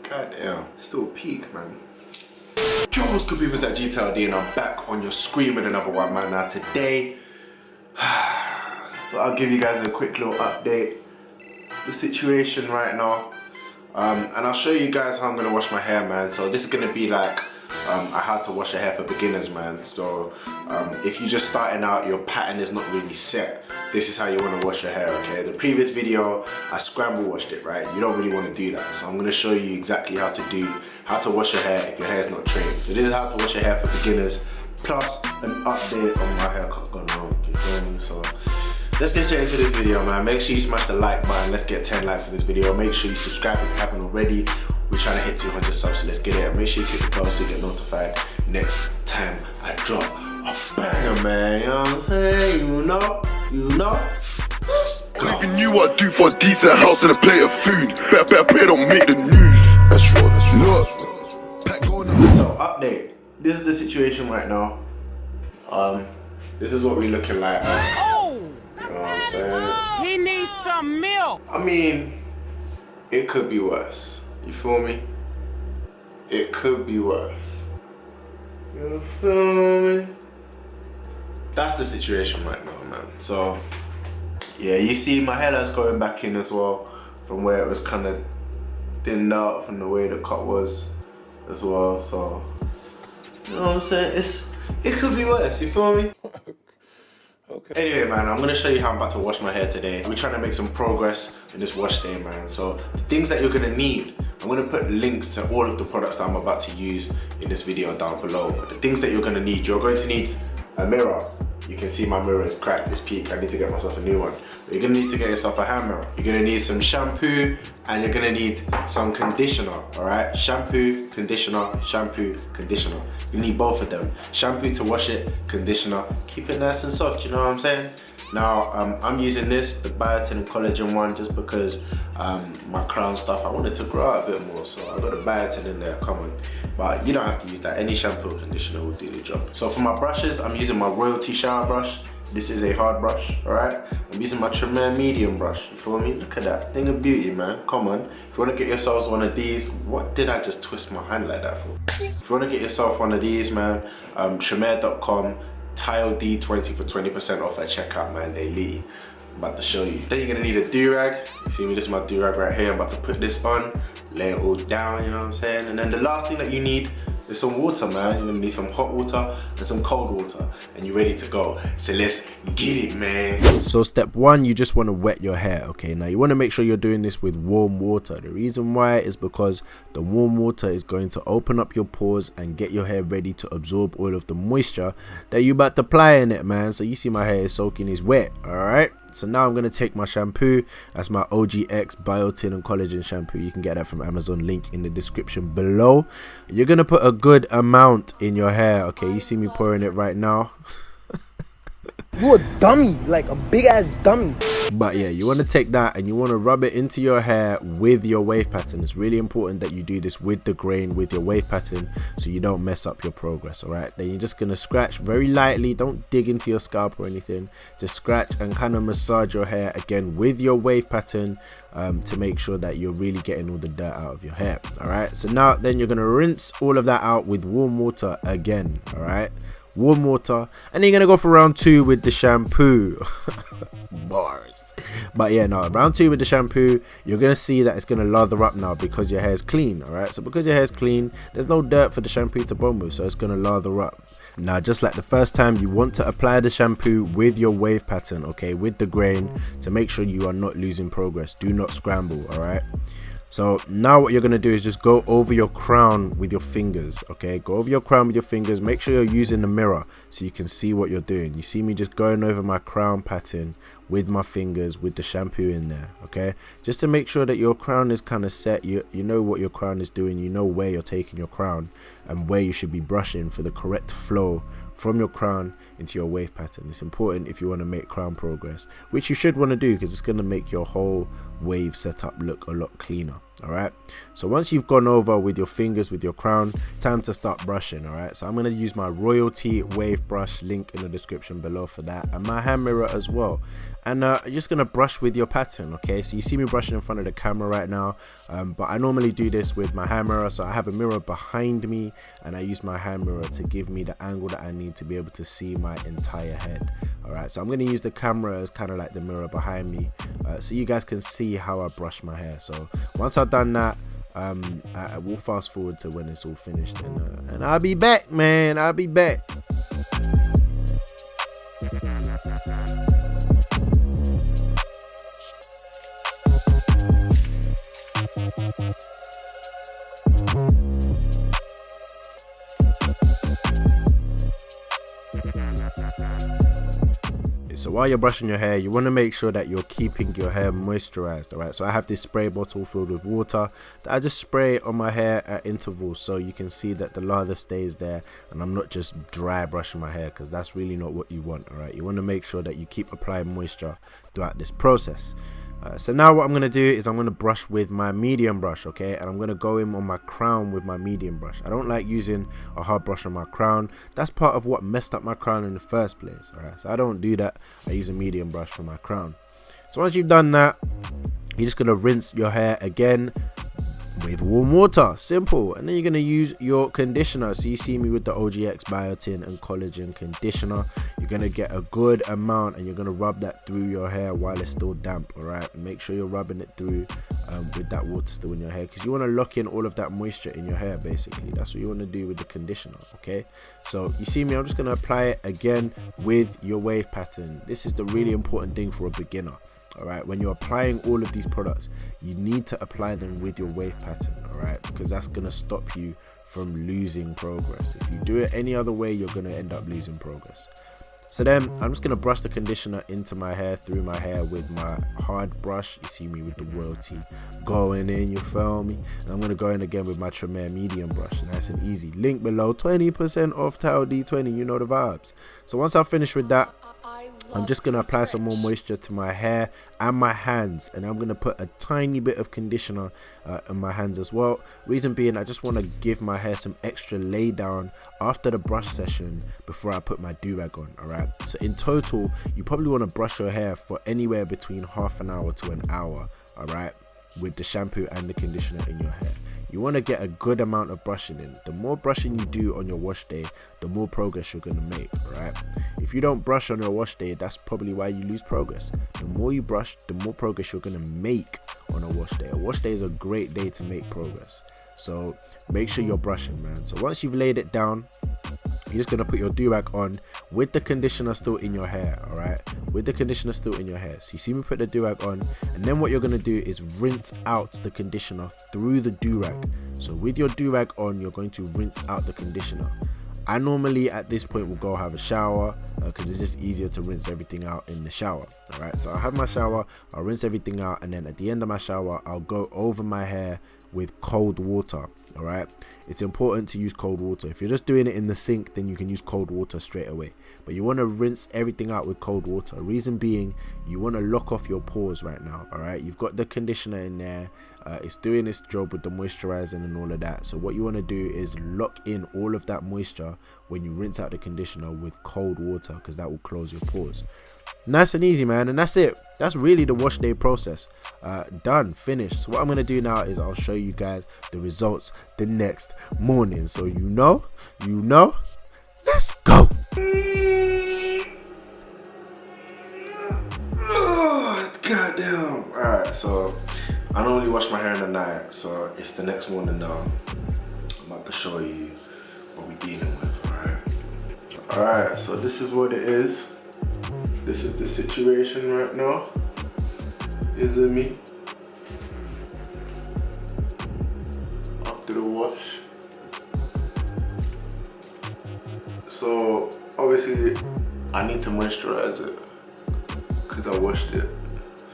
God damn, still peak, man. Yo, what's good people, it's that GTLD and I'm back on your screen with another one, man. Now today, so I'll give you guys a quick little update. The situation right now, and I'll show you guys how I'm gonna wash my hair, man. So this is gonna be like I how to wash your hair for beginners, man. So if you're just starting out, your pattern is not really set, this is how you want to wash your hair, okay? The previous video, I scramble washed it, right? You don't really want to do that. So I'm going to show you exactly how to wash your hair if your hair is not trained. So this is how to wash your hair for beginners, plus an update on my haircut gone wrong, you feel me? So let's get straight into this video, man. Make sure you smash the like button. Let's get 10 likes in this video. Make sure you subscribe if you haven't already. We're trying to hit 200 subs, so let's get it. And make sure you click the bell so you get notified next time I drop a banger, man. You know what I'm saying? You know. Let's go. Even you what I do for a decent house and a plate of food. Better don't make the news. That's raw. So update. This is the situation right now. This is what we're looking like. Oh! You know what I'm saying? He needs some milk. I mean, it could be worse. You feel me? It could be worse. You feel me? That's the situation right now, man. So, yeah, you see my hair that's going back in as well, from where it was kind of thinned out from the way the cut was as well. So, you know what I'm saying? It could be worse, you feel me? Okay. Anyway, man, I'm gonna show you how I'm about to wash my hair today. We're trying to make some progress in this wash day, man. So the things that you're gonna need, I'm gonna put links to all of the products that I'm about to use in this video down below. But the things that you're gonna need, you're going to need a mirror. You can see my mirror is cracked, it's peak. I need to get myself a new one. You're gonna need to get yourself a hand mirror. You're gonna need some shampoo and you're gonna need some conditioner, all right? Shampoo, conditioner. You need both of them. Shampoo to wash it, conditioner, keep it nice and soft, you know what I'm saying? Now, I'm using this, the biotin and collagen one, just because my crown stuff, I wanted to grow out a bit more, so I got the biotin in there, come on. But you don't have to use that, any shampoo or conditioner will do the job. So for my brushes, I'm using my Royalty shower brush. This is a hard brush, all right? I'm using my Tremere medium brush, you feel me? Look at that, thing of beauty, man, come on. If you wanna get yourselves one of these, what did I just twist my hand like that for? If you wanna get yourself one of these, man, Tremere.com, Tile D20 for 20% off at checkout, man, they lead. I'm about to show you. Then you're gonna need a durag. You see me, this is my durag right here. I'm about to put this on, lay it all down, you know what I'm saying? And then the last thing that you need is some water, man. You're gonna need some hot water and some cold water, and you're ready to go. So let's get it, man. So step one, you just want to wet your hair, okay? Now you want to make sure you're doing this with warm water. The reason why is because the warm water is going to open up your pores and get your hair ready to absorb all of the moisture that you're about to apply in it, man. So you see my hair is soaking, is wet, all right? So now I'm going to take my shampoo. That's my OGX biotin and collagen shampoo. You can get that from Amazon, link in the description below. You're going to put a good amount in your hair, okay? You see me pouring it right now. You a dummy, like a big ass dummy. But yeah, you want to take that and you want to rub it into your hair with your wave pattern. It's really important that you do this with the grain, with your wave pattern, so you don't mess up your progress, all right? Then you're just going to scratch very lightly. Don't dig into your scalp or anything. Just scratch and kind of massage your hair again with your wave pattern to make sure that you're really getting all the dirt out of your hair, all right? So now then you're going to rinse all of that out with warm water again, all right? Warm water, and then you're gonna go for round 2 with the shampoo. Bars. But yeah, no, round 2 with the shampoo, you're gonna see that it's gonna lather up now because your hair is clean, all right? So because your hair is clean, there's no dirt for the shampoo to bond with, so it's gonna lather up. Now, just like the first time, you want to apply the shampoo with your wave pattern, okay, with the grain, to make sure you are not losing progress. Do not scramble, all right? So now what you're going to do is just go over your crown with your fingers, okay? Go over your crown with your fingers. Make sure you're using the mirror so you can see what you're doing. You see me just going over my crown pattern with my fingers with the shampoo in there, okay? Just to make sure that your crown is kind of set. You know what your crown is doing. You know where you're taking your crown and where you should be brushing for the correct flow from your crown into your wave pattern. It's important if you want to make crown progress, which you should want to do because it's going to make your whole wave setup look a lot cleaner. All right, so once you've gone over with your fingers, with your crown, time to start brushing. All right, so I'm going to use my Royalty wave brush, link in the description below for that, and my hand mirror as well. And you're just going to brush with your pattern. Okay, so you see me brushing in front of the camera right now, but I normally do this with my hand mirror. So I have a mirror behind me and I use my hand mirror to give me the angle that I need to be able to see my entire head. All right, so I'm going to use the camera as kind of like the mirror behind me, so you guys can see how I brush my hair. So once I've done that, I will fast forward to when it's all finished, and I'll be back, man. I'll be back. So while you're brushing your hair, you want to make sure that you're keeping your hair moisturized. All right, so I have this spray bottle filled with water that I just spray on my hair at intervals, so you can see that the lather stays there and I'm not just dry brushing my hair, because that's really not what you want. All right, you want to make sure that you keep applying moisture throughout this process. So now what I'm going to do is I'm going to brush with my medium brush, okay, and I'm going to go in on my crown with my medium brush. I don't like using a hard brush on my crown. That's part of what messed up my crown in the first place. All right, so I don't do that. I use a medium brush for my crown. So once you've done that, you're just going to rinse your hair again with warm water, simple. And then you're going to use your conditioner. So you see me with the OGX Biotin and Collagen conditioner. You're going to get a good amount and you're going to rub that through your hair while it's still damp. All right, make sure you're rubbing it through with that water still in your hair, because you want to lock in all of that moisture in your hair. Basically, that's what you want to do with the conditioner. Okay, so you see me, I'm just going to apply it again with your wave pattern. This is the really important thing for a beginner. All right, when you're applying all of these products, you need to apply them with your wave pattern. All right, because that's going to stop you from losing progress. If you do it any other way, you're going to end up losing progress. So then I'm just going to brush the conditioner into my hair, through my hair with my hard brush. You see me with the Royalty going in, you feel me? And I'm going to go in again with my Tremere medium brush. Nice and easy. Link below, 20% off Tile D20, you know the vibes. So once I've finished with that, I'm just going to apply some more moisture to my hair and my hands, and I'm going to put a tiny bit of conditioner on my hands as well. Reason being, I just want to give my hair some extra lay down after the brush session before I put my durag on. Alright, so in total you probably want to brush your hair for anywhere between half an hour to an hour, alright, with the shampoo and the conditioner in your hair. You want to get a good amount of brushing in. The more brushing you do on your wash day, the more progress you're going to make, right? If you don't brush on your wash day, that's probably why you lose progress. The more you brush, the more progress you're going to make on a wash day. A wash day is a great day to make progress. So make sure you're brushing, man. So once you've laid it down, you're just going to put your durag on with the conditioner still in your hair, all right? With the conditioner still in your hair. So you see me put the durag on, and then what you're going to do is rinse out the conditioner through the durag. So with your durag on, you're going to rinse out the conditioner. I normally at this point will go have a shower, because it's just easier to rinse everything out in the shower. All right, so I'll have my shower, I'll rinse everything out, and then at the end of my shower, I'll go over my hair with cold water. All right, it's important to use cold water. If you're just doing it in the sink, then you can use cold water straight away, but you want to rinse everything out with cold water. Reason being, you want to lock off your pores right now. All right, you've got the conditioner in there, it's doing its job with the moisturizing and all of that. So what you want to do is lock in all of that moisture when you rinse out the conditioner with cold water, because that will close your pores. Nice and easy, man. And that's it. That's really the wash day process. Done, finished. So what I'm going to do now is I'll show you guys the results the next morning. So you know, let's go. Goddamn. Alright, so I normally wash my hair in the night, so it's the next morning now. I'm about to show you what we're dealing with, alright, so this is what it is. This is the situation right now. Is it me? After the wash. So obviously I need to moisturize it because I washed it.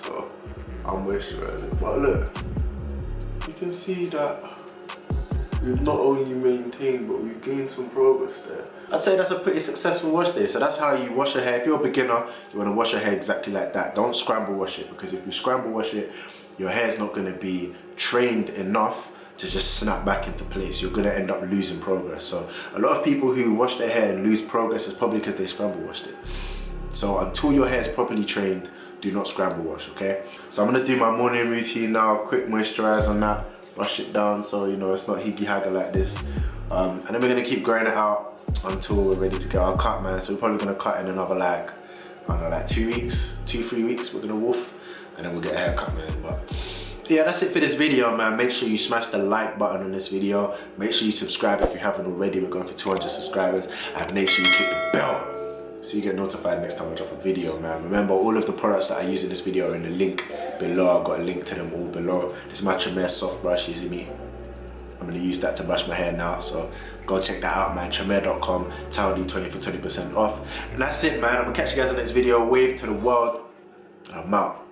So I'll moisturize it. But look, you can see that we've not only maintained, but we've gained some progress there. I'd say that's a pretty successful wash day. So that's how you wash your hair. If you're a beginner, you want to wash your hair exactly like that. Don't scramble wash it, because if you scramble wash it, your hair's not gonna be trained enough to just snap back into place. You're gonna end up losing progress. So a lot of people who wash their hair and lose progress is probably because they scramble washed it. So until your hair is properly trained, do not scramble wash, okay? So I'm gonna do my morning routine now, quick moisturize on that, brush it down so you know it's not higgy-haggy like this. And then we're gonna keep growing it out until we're ready to get our cut, man. So we're probably gonna cut in another like, I don't know, like 2 weeks, 2-3 weeks, we're gonna wolf, and then we'll get a haircut, man. But yeah, that's it for this video, man. Make sure you smash the like button on this video. Make sure you subscribe if you haven't already. We're going for 200 subscribers. And make sure you click the bell so you get notified next time I drop a video, man. Remember, all of the products that I use in this video are in the link below. I've got a link to them all below. This is my Tremere soft brush, you see me? I'm gonna use that to brush my hair now, so go check that out, man. Tremere.com, TowelD20 for 20% off. And that's it, man. I'm gonna catch you guys in the next video. Wave to the world, and I'm out.